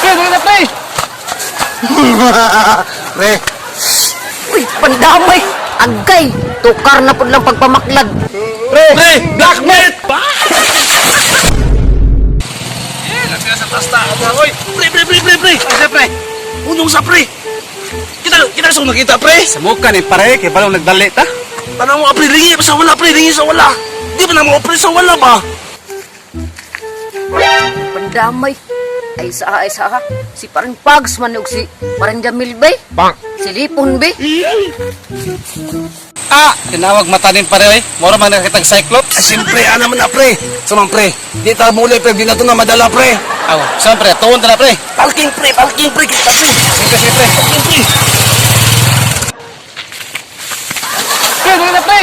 Pre, dali na, pre! Pre, Uy, pandamay! Agay! Tukar na po lang pagpamaklad. Pre! pre, blackmail! Lagi na sa tasta. Oy! Pre! Asa, pre? Unong sa pre! Kita sa nakita pre! Sa mukha ni pare, kaya balong nagdali ta? Tanang mo pre, lingi sa wala pre, lingi sa wala! Di ba na mo pre sa wala ba? Pandamay! Ay sa ha. Si parang Pags man og si parang Jamil bay. Bang! Silipon bay. Ah! Tinawag mata din pare, oy. Mura man nakitag Cyclops. Ay, siyempre, ana man na pre! Saman pre, di ta muli pre, di na to na madala pre! Aw, saan pre? Tuon na pre. Palking pre, kita pre! Sige, pre. Palking pre! Pre, dali na, pre!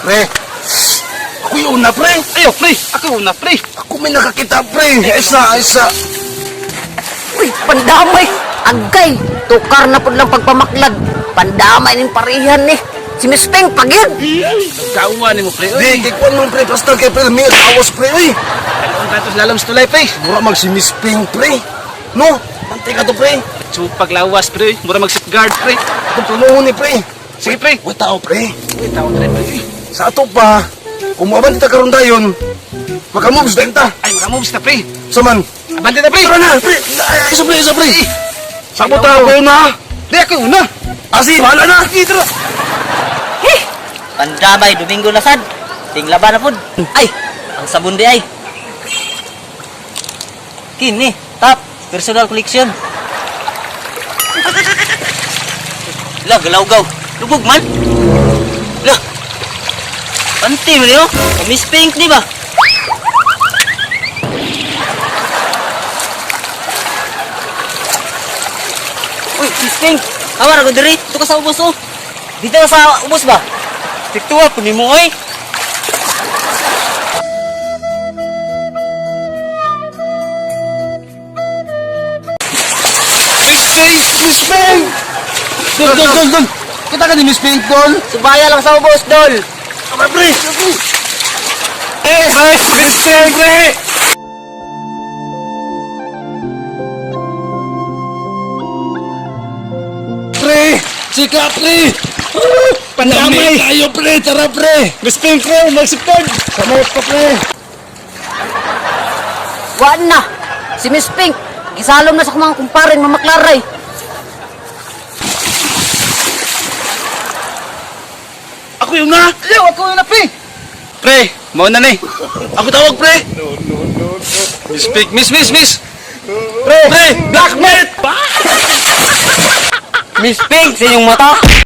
Pre, ako yung una pre! Ayo, pre! Ako una, pre! Ako may nakakita pre! Isa! Uy, pandamay! Agay! Tukar na po lang pagpamaklad. Pandamay ning parihan ni. Si Miss Peng pagyan. Kauwa ni mo, pre. Di, kikwan mo pre, basta kay pre, may awas pre, uy! Dalawang gatos lalam sa tulay, pre. Mura mag si Miss Ping pre! No, pantay ka to pre! So, paglawas, pre. Mura mag-safeguard, pre. Itong tulungan ni pre! Sige, pre. Uy, tao pre! Uy, tawag pre, pre. Sa ato pa, kung maabante ta karon dayon, makamoves din ta! Ay, makamoves na, pre. Saman, Abante na, pre. tara na, pre! Ay, isa pre! Sabot ta ako na! Di, ako una. Asi, bahala na! Dito! Pandamay, Domingo na sad. Ting laban na pud. Ay, ang sabon di ay. Kini, top, personal collection. Lah, galawgaw. Lubog man. Lah. Panti mo niyo. Miss Pink, di ba? Uy, Miss Pink. Kawar ako diri. Ito ka sa ubos, oh. Dito ka sa ubos ba? Tiktuwa po ni mo, oy. Miss Ping! Dol! Kita ka ni Miss Ping, Dol! Subaya lang sa ubos, Dol. Tama, pre! Pre! Miss Ping, pre! Pre! Sika, pre! Pandamay. Tayo, pre! Tara, pre! Miss Pink, pre. Mag-safeguard. Kamot pa, pre! Waan na. Si Miss Pink. Gisalom na sa mga kumparing mamaklaray. Ako yung na! Ayaw, ako una, pre. Pre, mauna na eh. Ako tawag, pre! Miss Pink, miss. Pre! Blackmail! Miss Pink, sa inyong mata.